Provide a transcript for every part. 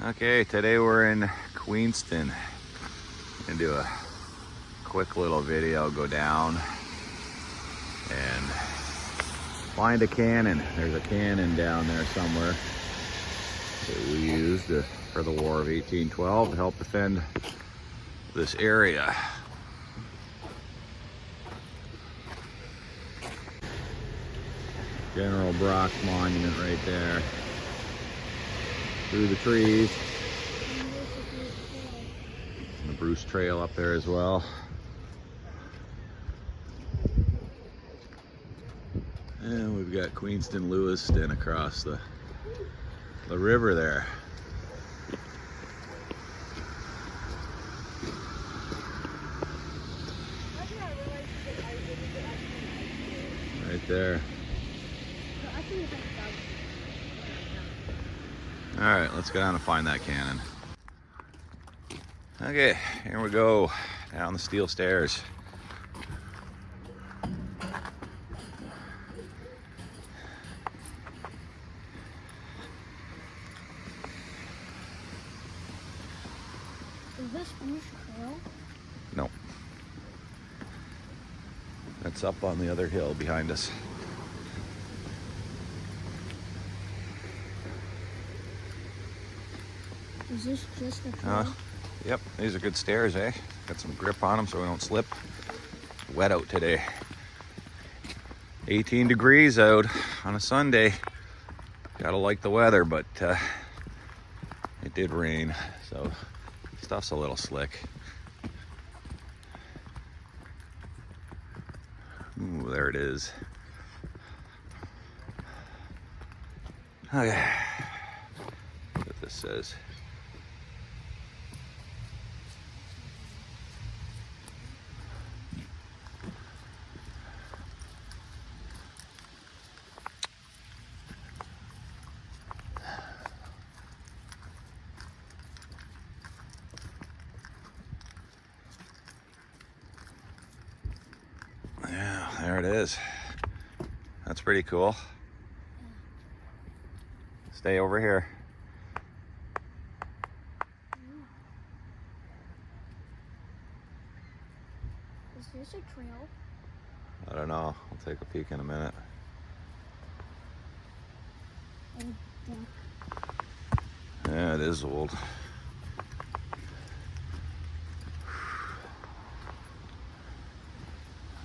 Okay, today we're in Queenston. Gonna do a quick little video, go down and find a cannon. There's a cannon down there somewhere that we used for the War of 1812 to help defend this area. General Brock's monument right there. Through the trees. And the Bruce Trail up there as well. And we've got Queenston, Lewiston across the river there. Right there. All right, let's go down and find that cannon. Okay, here we go, down the steel stairs. Is this Bruce Trail? No. That's up on the other hill behind us. Is this just a trail? Yep, these are good stairs, eh? Got some grip on them so we don't slip. Wet out today. 18 degrees out on a Sunday. Gotta like the weather, but it did rain, so stuff's a little slick. Ooh, there it is. Okay. What this says. Yeah, there it is. That's pretty cool. Stay over here. Is this a trail? I don't know. I'll take a peek in a minute. Yeah, it is old.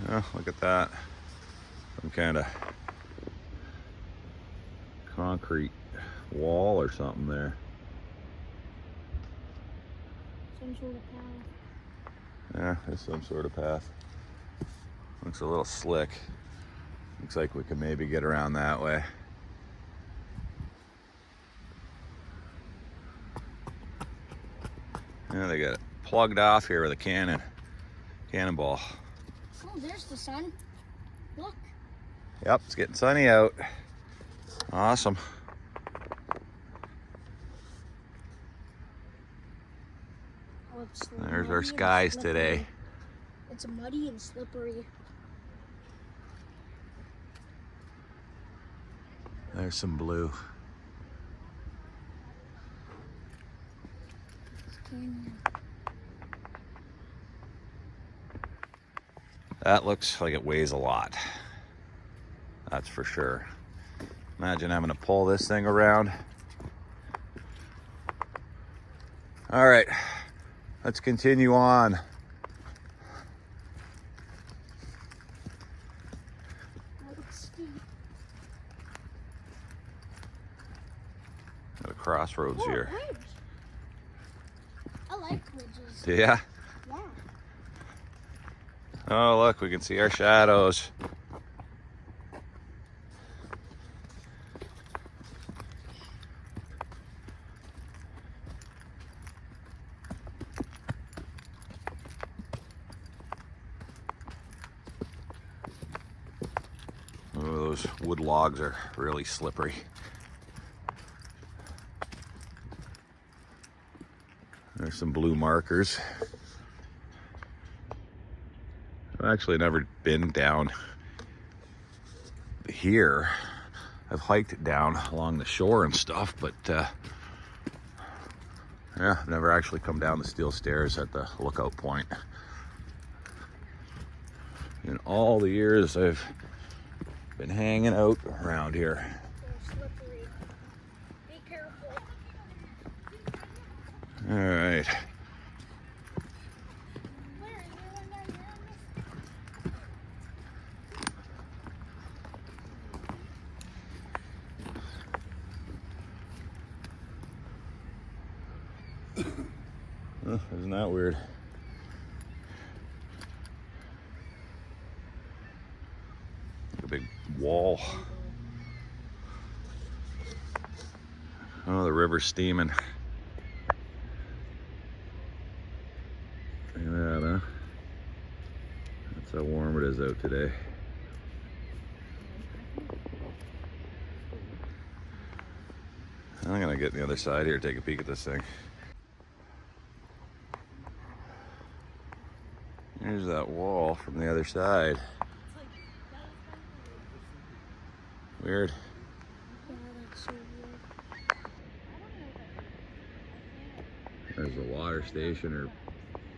Oh, look at that. Some kind of concrete wall or something there. Some sort of path. Yeah, there's some sort of path. Looks a little slick. Looks like we can maybe get around that way. Yeah, they got it plugged off here with a cannonball. Oh, there's the sun. Look. Yep, it's getting sunny out. Awesome. Oh, it's There's our muddy skies and today. slippery. It's muddy and slippery. There's some blue. That looks like it weighs a lot. That's for sure. Imagine having to pull this thing around. All right, let's continue on. That looks steep. At a crossroads here. Ridge. I like ridges. Yeah. Yeah. Oh, look, we can see our shadows. Oh, those wood logs are really slippery. There's some blue markers. I've actually never been down here. I've hiked down along the shore and stuff, but Yeah, I've never actually come down the steel stairs at the lookout point. In all the years I've been hanging out around here. They're slippery. Be careful. All right. Where? Is there one down here? Isn't that weird? A big wall. Oh, the river's steaming. Look at that, huh? That's how warm it is out today. I'm gonna get on the other side here, take a peek at this thing. Here's that wall from the other side. Weird. Yeah, that's so weird. There's the water station or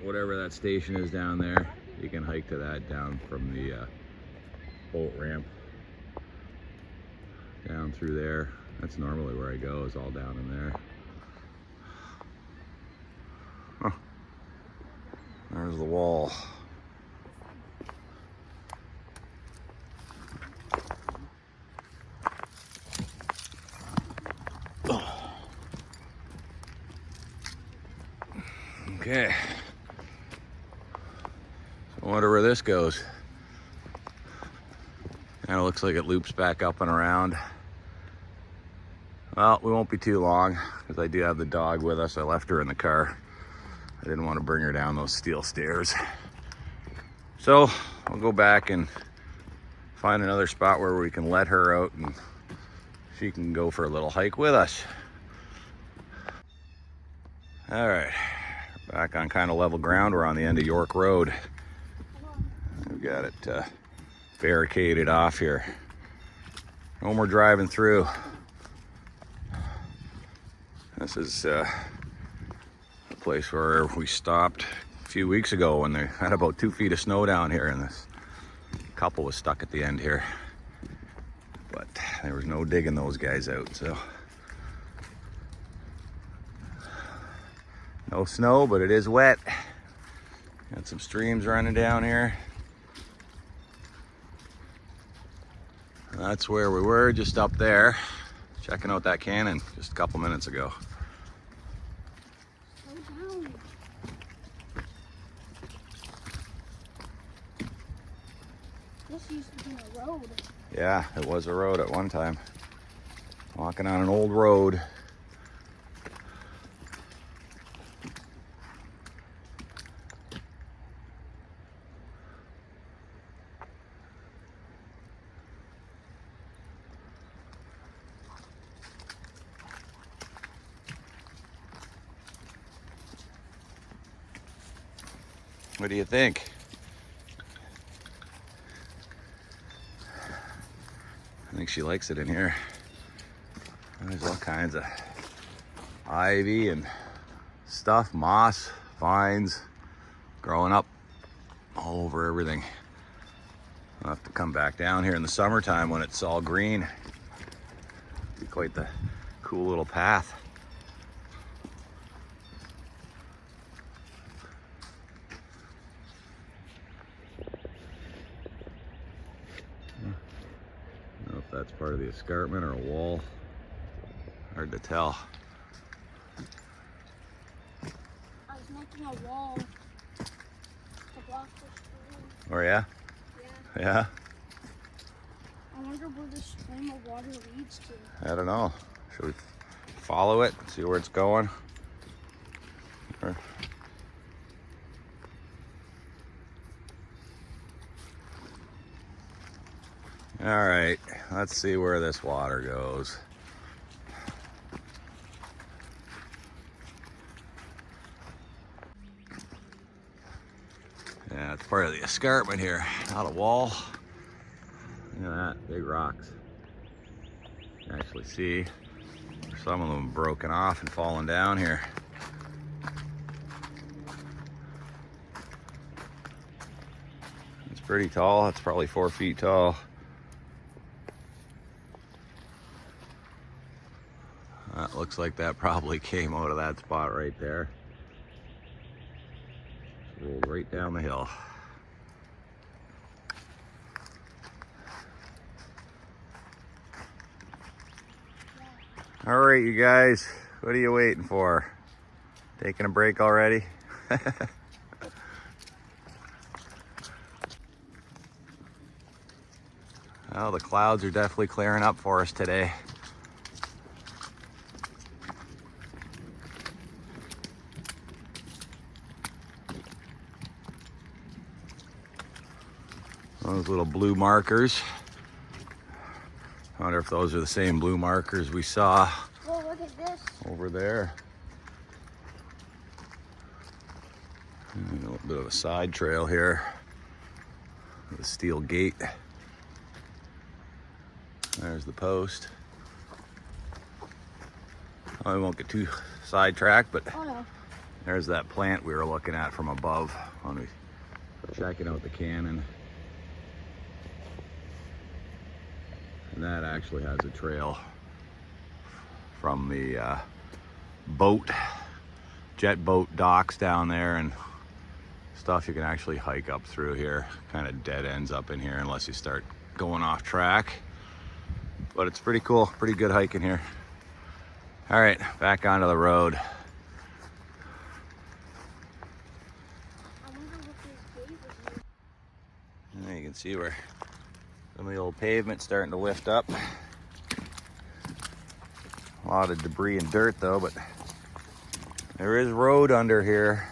whatever that station is down there. You can hike to that down from the boat ramp. Down through there. That's normally where I go, is all down in there. Huh. There's the wall. Okay. I wonder where this goes. Kind of looks like it loops back up and around. Well, we won't be too long because I do have the dog with us. I left her in the car. I didn't want to bring her down those steel stairs. So I'll go back and find another spot where we can let her out and she can go for a little hike with us. All right, back on kind of level ground. We're on the end of York Road. We've got it barricaded off here. No more driving through. This is a place where we stopped a few weeks ago when they had about 2 feet of snow down here, and this couple was stuck at the end here. But there was no digging those guys out, so. No snow, but it is wet. Got some streams running down here. That's where we were, just up there, checking out that cannon just a couple minutes ago. Slow down. This used to be a road. Yeah, it was a road at one time. Walking on an old road. What do you think? I think she likes it in here. There's all kinds of ivy and stuff, moss, vines growing up all over everything. I'll have to come back down here in the summertime when it's all green. Be quite the cool little path. I don't know if that's part of the escarpment or a wall. Hard to tell. I was making a wall to block the stream. Oh yeah? Yeah. Yeah? I wonder where this stream of water leads to. I don't know. Should we follow it, see where it's going? Or... All right, let's see where this water goes. Yeah, it's part of the escarpment here, not a wall. Look at that, big rocks. You can actually see some of them broken off and falling down here. pretty tall. It's probably 4 feet tall. That looks like that probably came out of that spot right there. Rolled right down the hill. All right, you guys, what are you waiting for? Taking a break already? Well, the clouds are definitely clearing up for us today. Those little blue markers. I wonder if those are the same blue markers we saw. Whoa, look at this. Over there. And a little bit of a side trail here. The steel gate. There's the post. I won't get too sidetracked, but Oh no. there's that plant we were looking at from above when we were checking out the cannon. And that actually has a trail from the jet boat docks down there and stuff. You can actually hike up through here. Kind of dead ends up in here unless you start going off track. But it's pretty cool, pretty good hiking here. All right, back onto the road. I wonder what this gate is. And you can see where some of the old pavement's starting to lift up. A lot of debris and dirt though, but there is road under here.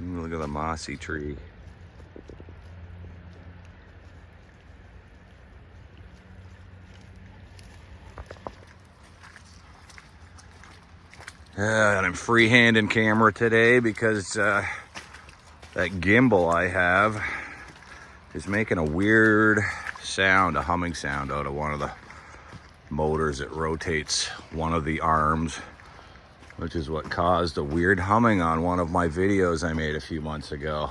Ooh, look at the mossy tree. Yeah, I'm freehanding camera today because that gimbal I have is making a weird sound, a humming sound out of one of the motors. It rotates one of the arms, which is what caused a weird humming on one of my videos I made a few months ago.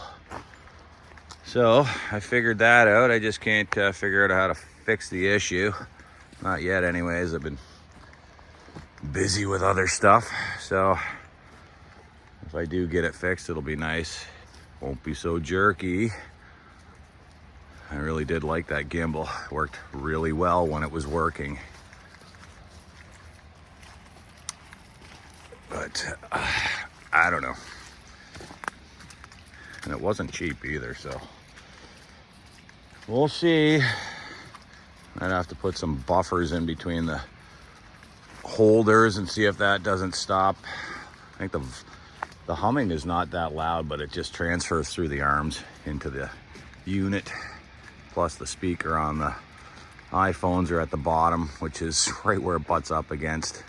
So I figured that out. I just can't figure out how to fix the issue. Not yet anyways. I've been busy with other stuff. So if I do get it fixed, it'll be nice. Won't be so jerky. I really did like that gimbal. It worked really well when it was working. But I don't know. And it wasn't cheap either, so we'll see. I'd have to put some buffers in between the holders and see if that doesn't stop. I think the humming is not that loud, but it just transfers through the arms into the unit. Plus the speaker on the iPhones are at the bottom, which is right where it butts up against.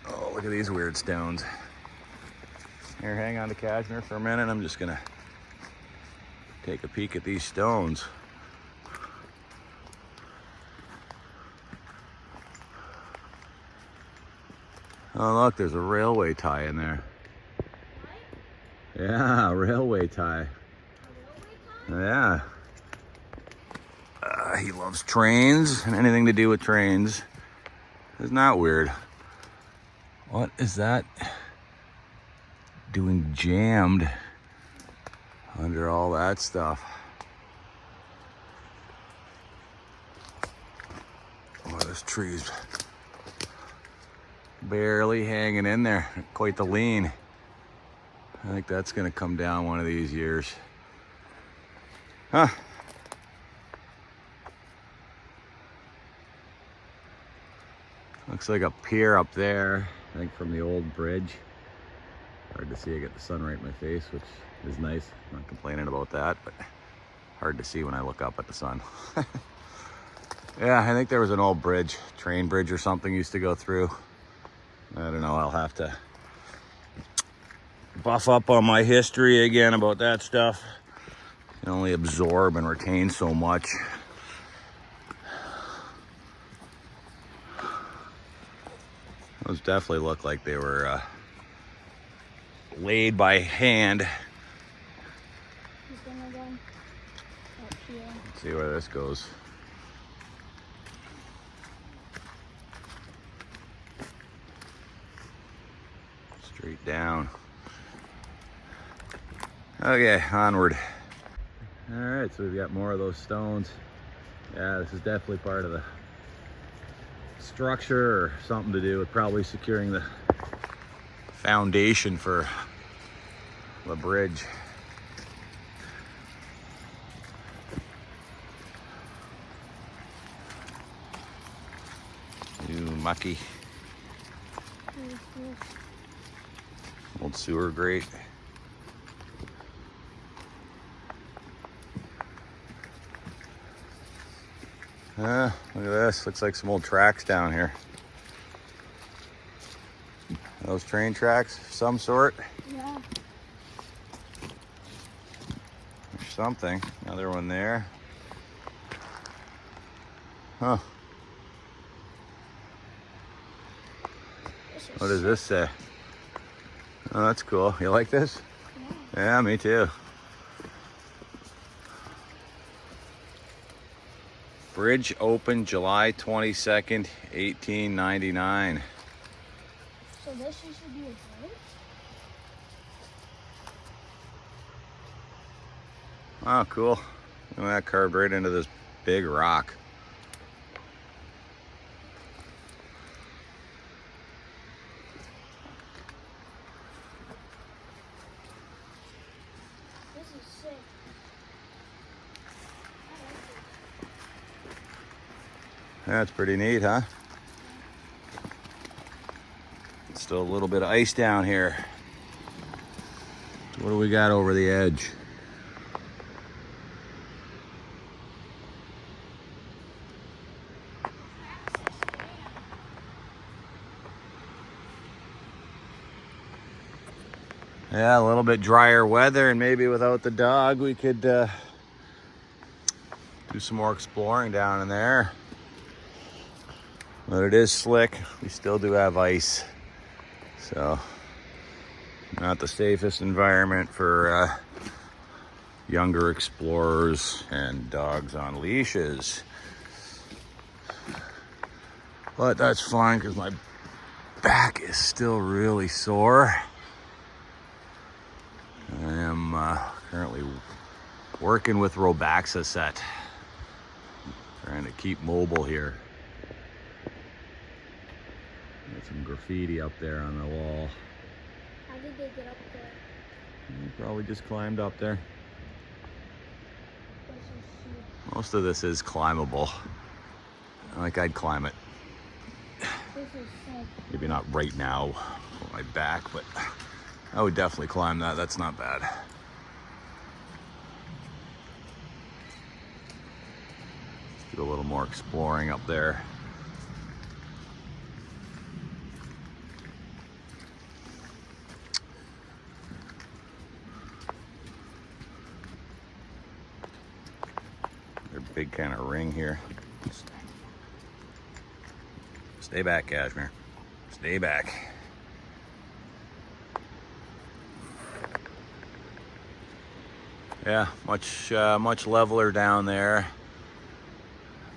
Oh, look at these weird stones. Here, hang on to Cashmere for a minute. I'm just gonna take a peek at these stones. Oh, look, there's a railway tie in there. Yeah, a railway tie. Yeah. He loves trains and anything to do with trains. Isn't that weird? What is that doing jammed under all that stuff? Oh, this tree's barely hanging in there. Quite the lean. I think that's gonna come down one of these years. Huh. Looks like a pier up there, I think from the old bridge. Hard to see, I get the sun right in my face, which is nice. I'm not complaining about that, but hard to see when I look up at the sun. Yeah, I think there was an old bridge, train bridge or something used to go through. I don't know, I'll have to buff up on my history again about that stuff. You can only absorb and retain so much. Those definitely look like they were laid by hand. He's gonna go up here. Let's see where this goes. Straight down. Okay, onward. All right, so we've got more of those stones. Yeah, this is definitely part of the structure or something to do with probably securing the foundation for the bridge. New mucky. Old sewer grate. Look at this. Looks like some old tracks down here. Those train tracks of some sort. Yeah. Or something. Another one there. Huh. What does this say? Oh, that's cool. You like this? Yeah. Yeah, me too. Bridge opened July 22nd, 1899. So this used to be a bridge? Oh, cool. Look at that, carved right into this big rock. This is sick. That's pretty neat, huh? Still a little bit of ice down here. What do we got over the edge? Yeah, a little bit drier weather, and maybe without the dog, we could do some more exploring down in there. But it is slick. We still do have ice. So, not the safest environment for younger explorers and dogs on leashes. But that's fine because my back is still really sore. I am currently working with Robaxaset, trying to keep mobile here. Got some graffiti up there on the wall. How did they get up there? They probably just climbed up there. This is huge. Most of this is climbable. Like, I'd climb it. This is sick. Maybe not right now on my back, but I would definitely climb that. That's not bad. Do a little more exploring up there. There's a big kind of ring here. Stay back, Cashmere. Stay back. Yeah, much leveler down there.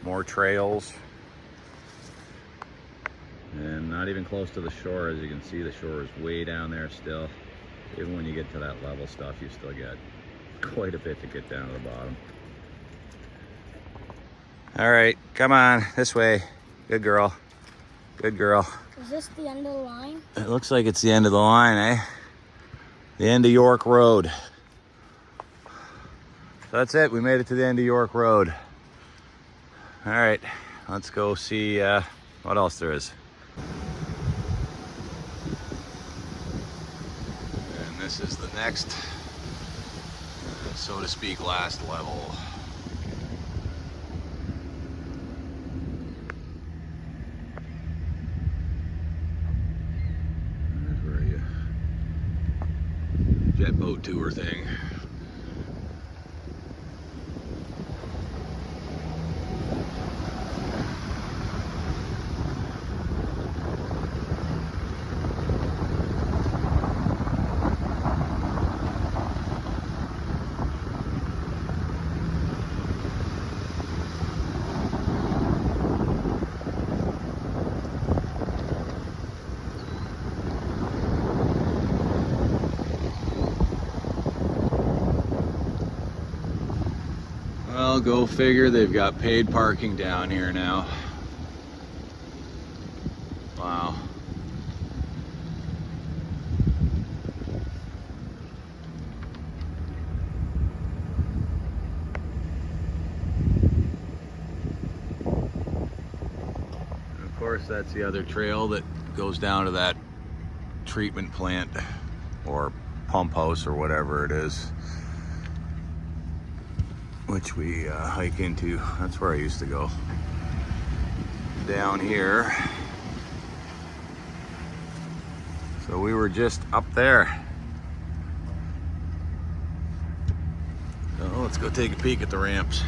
More trails. And not even close to the shore. As you can see, the shore is way down there still. Even when you get to that level stuff, you still get quite a bit to get down to the bottom. All right, come on, this way. Good girl. Good girl. Is this the end of the line? It looks like it's the end of the line, eh? The end of York Road. So that's it, we made it to the end of York Road. All right, let's go see what else there is. And this is the next, so to speak, last level. There's where you jet boat tour thing. Well, go figure, they've got paid parking down here now. Wow. And of course, that's the other trail that goes down to that treatment plant or pump house or whatever it is, which we hike into. That's where I used to go. Down here. So we were just up there. So let's go take a peek at the ramps.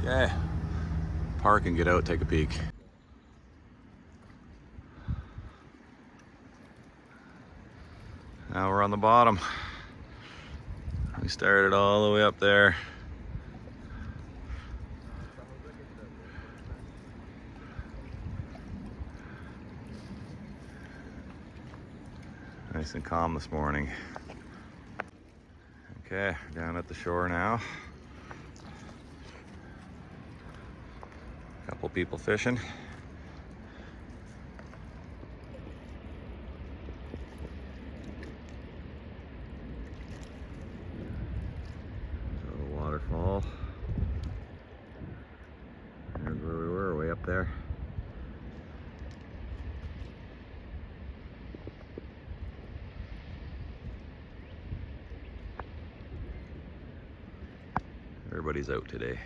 Okay, park and get out, take a peek. Now we're on the bottom. We started all the way up there. Nice and calm this morning. Okay, down at the shore now. Couple people fishing. So the waterfall. There's where we were, way up there. Everybody's out today.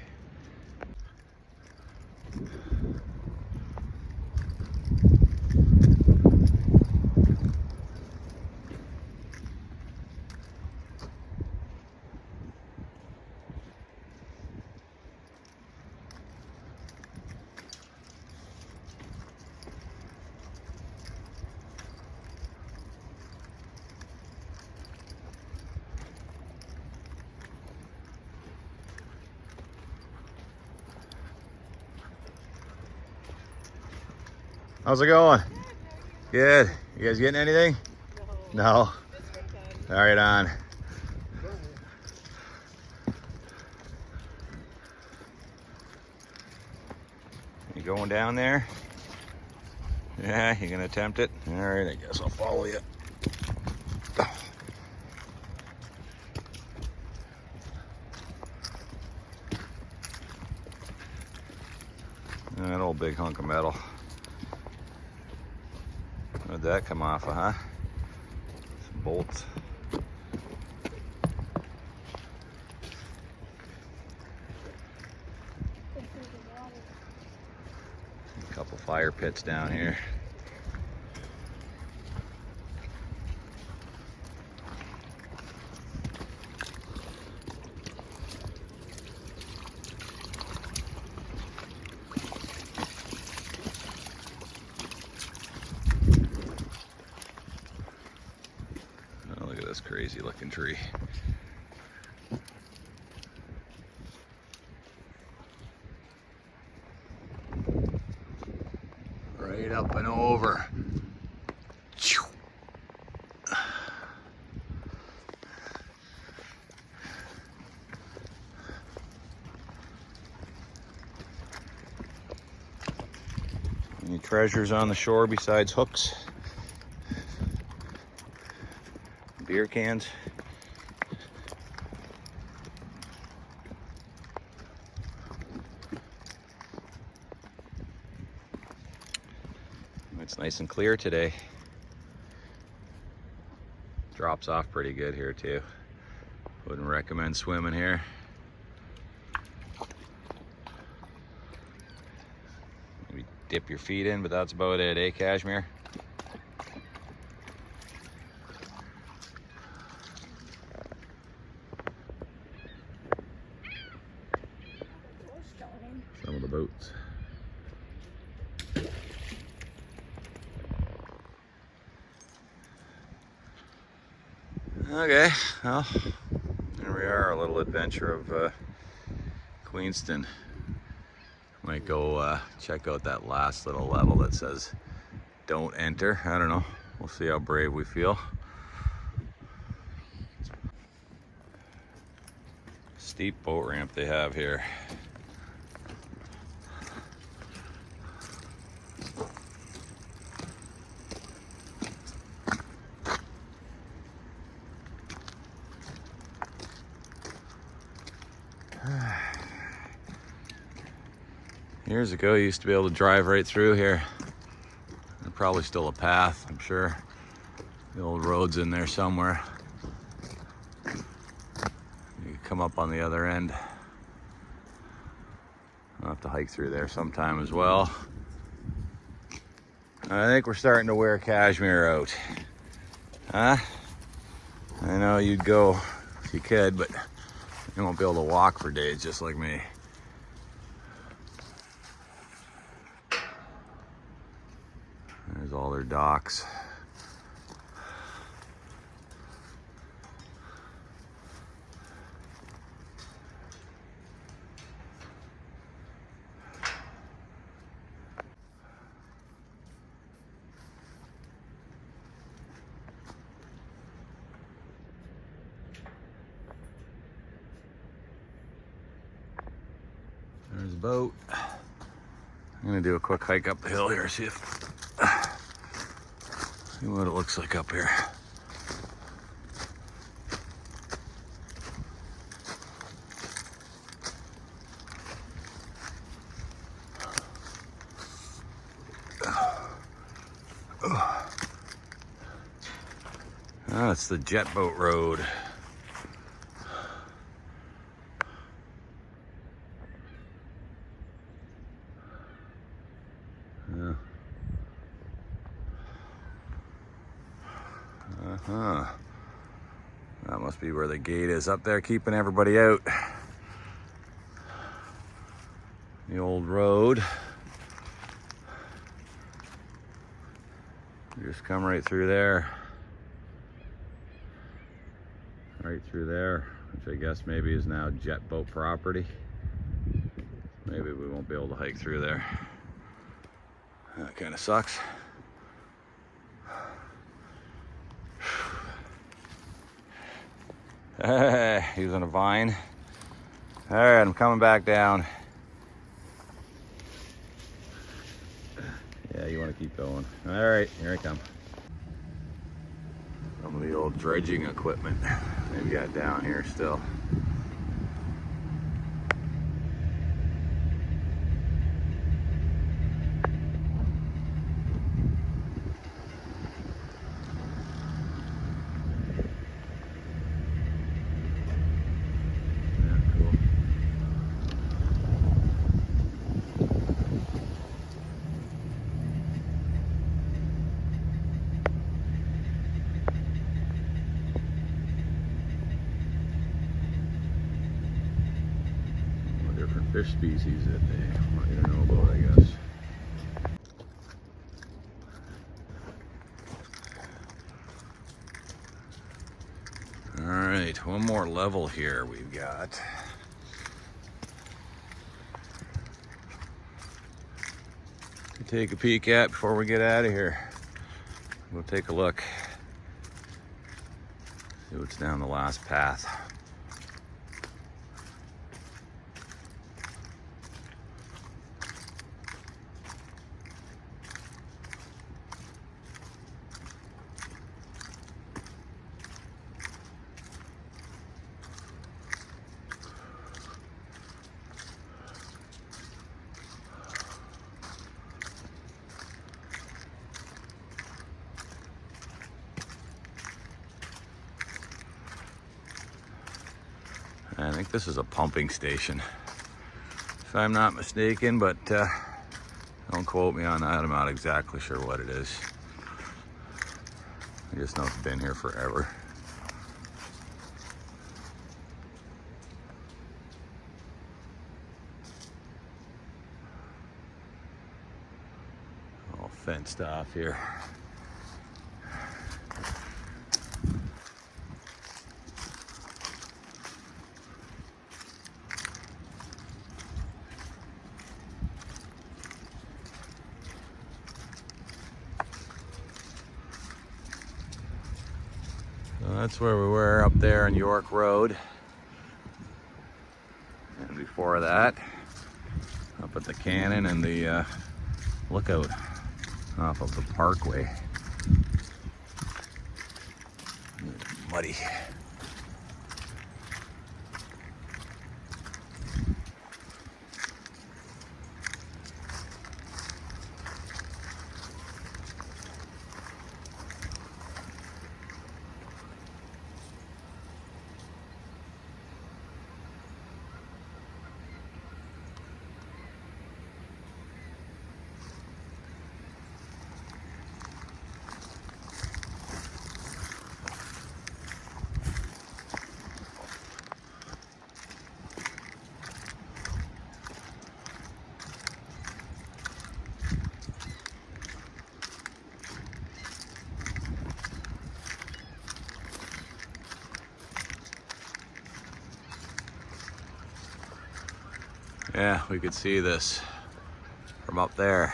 How's it going? Good. You guys getting anything? No. No? All right, on. You going down there? Yeah, you gonna attempt it? All right, I guess I'll follow you. That old big hunk of metal. Where'd that come off of, huh? Some bolts. A couple fire pits down here. Oh, look at this crazy looking tree. Right up and over. Any treasures on the shore besides hooks? beer cans. It's nice and clear today. Drops off pretty good here too. Wouldn't recommend swimming here. Maybe dip your feet in, but that's about it, eh, Kashmir? Some of the boats. Okay, well, there we are, a little adventure of Queenston. Might go check out that last little level that says don't enter. I don't know, we'll see how brave we feel. Steep boat ramp they have here. Years ago, you used to be able to drive right through here. There's probably still a path, I'm sure. The old road's in there somewhere. You can come up on the other end. I'll have to hike through there sometime as well. I think we're starting to wear Kashmir out. Huh? I know you'd go if you could, but you won't be able to walk for days just like me. There's all their docks. There's a boat. I'm gonna do a quick hike up the hill here, see what it looks like up here. Oh, it's the jet boat road. Yeah. That must be where the gate is up there, keeping everybody out. The old road. You just come right through there. Right through there, which I guess maybe is now jet boat property. Maybe we won't be able to hike through there. That kind of sucks. Using a vine. All right, I'm coming back down. Yeah, you want to keep going. All right, here I come. Some of the old dredging equipment they've got down here still. Fish species that they want you to know about, I guess. All right, one more level here we've got. To take a peek at before we get out of here. We'll take a look. See what's down the last path. think this is a pumping station, if I'm not mistaken, but don't quote me on that. I'm not exactly sure what it is. I just know it's been here forever. All fenced off here. So that's where we were, up there on York Road. And before that, up at the cannon and the lookout off of the parkway. Muddy. Yeah, we could see this from up there.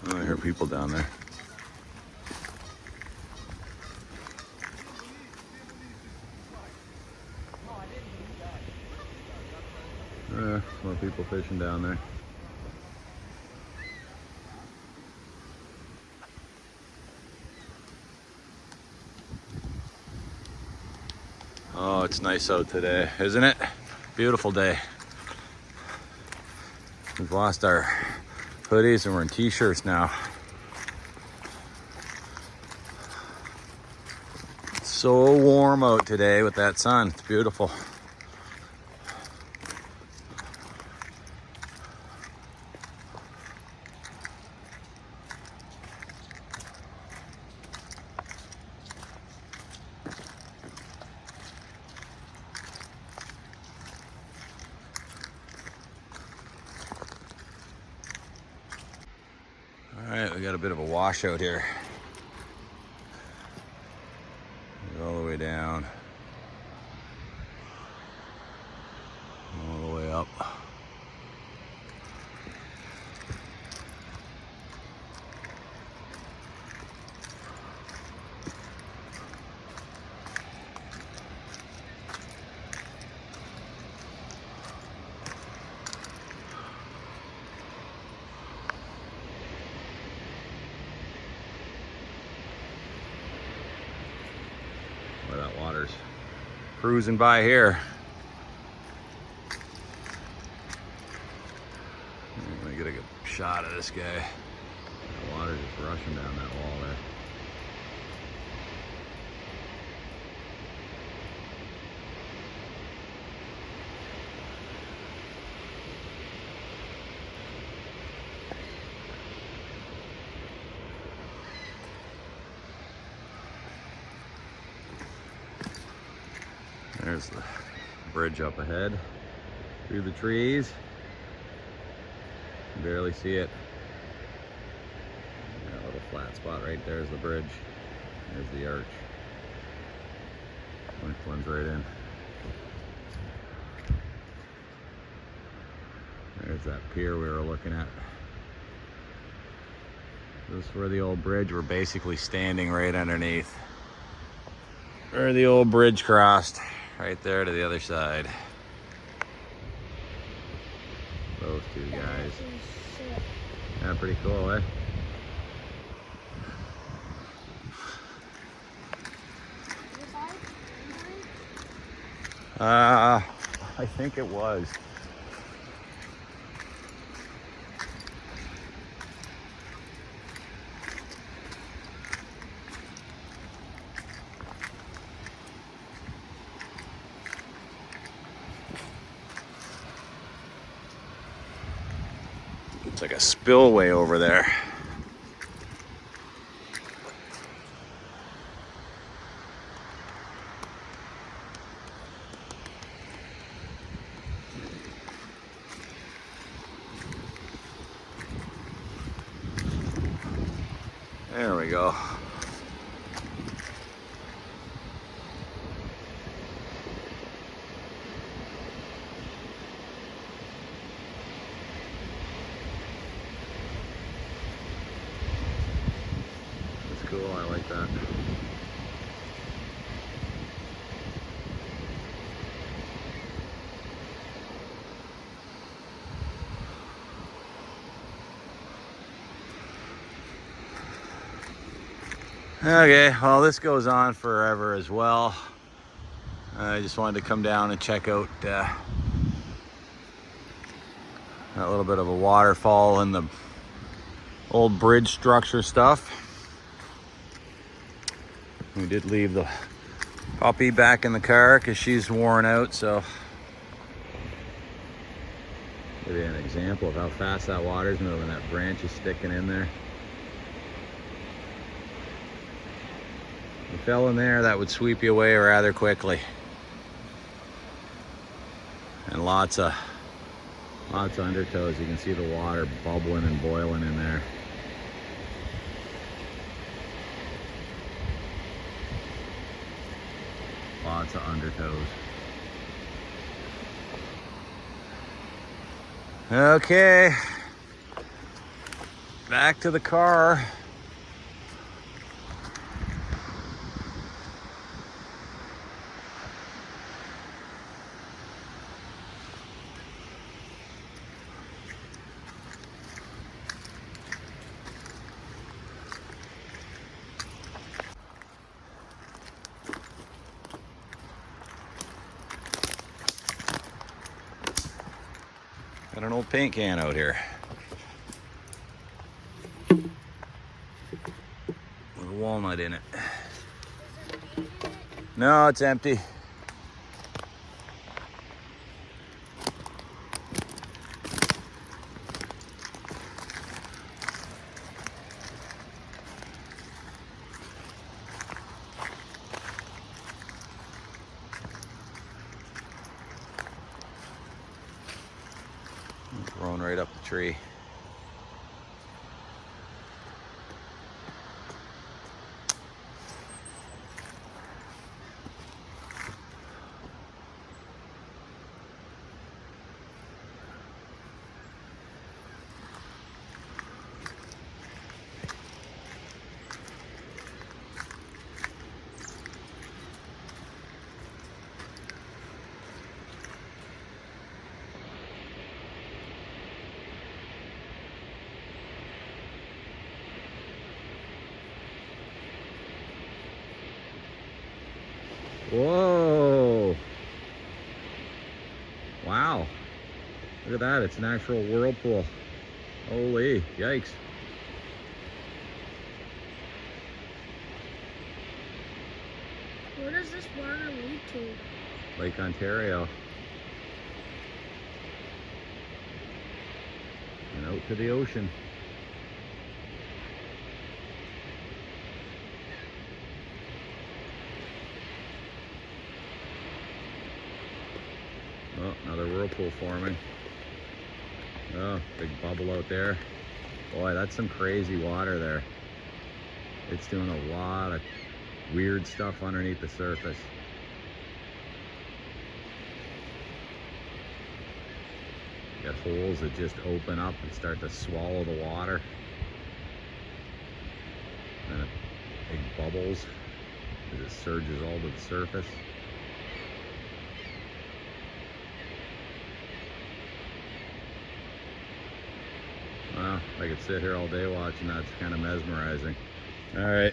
Oh, I hear people down there. More people fishing down there. Oh, it's nice out today, isn't it? Beautiful day. We've lost our hoodies and we're in t-shirts now. It's so warm out today with that sun. It's beautiful. All right, we got a bit of a washout here. All the way down. All the way up. Where that water's cruising by here. I'm gonna get a good shot of this guy. The water just rushing down that wall there. There's the bridge up ahead through the trees. You can barely see it. That little flat spot right there is the bridge. There's the arch. Blends right in. There's that pier we were looking at. This is where the old bridge, we're basically standing right underneath. Where the old bridge crossed. Right there to the other side. Anyways, Actually sick. yeah, pretty cool, eh? Was I? I think it was. It's like a spillway over there. There we go. That's cool, I like that. Okay, well, this goes on forever as well. I just wanted to come down and check out that little bit of a waterfall and the old bridge structure stuff. We did leave the puppy back in the car because she's worn out, so give you an example of how fast that water's moving. That branch is sticking in there. If you fell in there, that would sweep you away rather quickly. And lots of undertows. You can see the water bubbling and boiling in there. Lots of undertows. Okay, back to the car. Got an old paint can out here with a walnut in it. No, it's empty. Thrown right up the tree. Whoa! Wow! Look at that, it's an actual whirlpool. Holy, yikes. Where does this water lead to? Lake Ontario. And out to the ocean. Oh, another whirlpool forming. Oh, big bubble out there. Boy, that's some crazy water there. It's doing a lot of weird stuff underneath the surface. You got holes that just open up and start to swallow the water. And it big bubbles as it surges all to the surface. could sit here all day watching that. It's kind of mesmerizing. All right,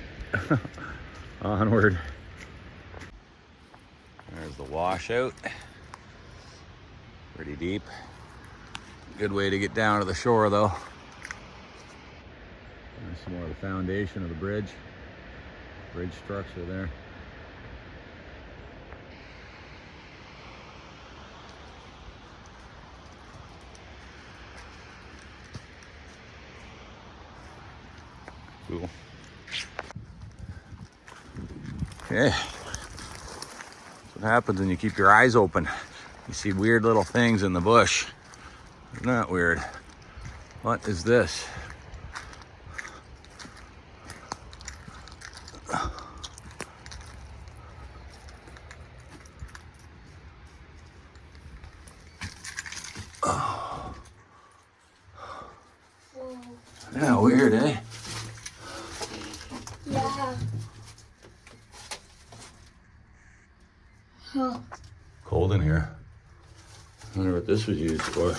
onward. There's the washout. Pretty deep. Good way to get down to the shore though. There's some more of the foundation of the bridge structure there. Cool. Okay. That's what happens when you keep your eyes open. You see weird little things in the bush. Isn't that weird? What is this? Oh. Whoa. Yeah, weird, eh? Yeah. Huh. Cold in here. I wonder what this was used for.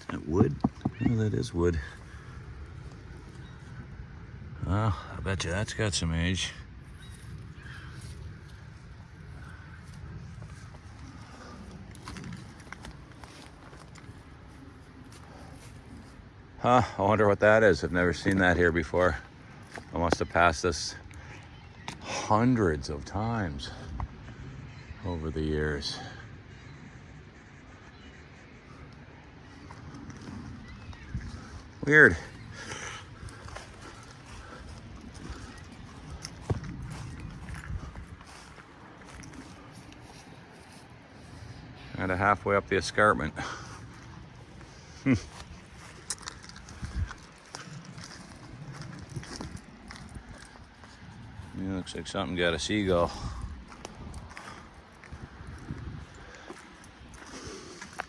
That wood? Oh, that is wood. Oh, I bet you that's got some age. Huh, I wonder what that is. I've never seen that here before. I must have passed this hundreds of times over the years. Weird. Kind of halfway up the escarpment. Looks like something got a seagull.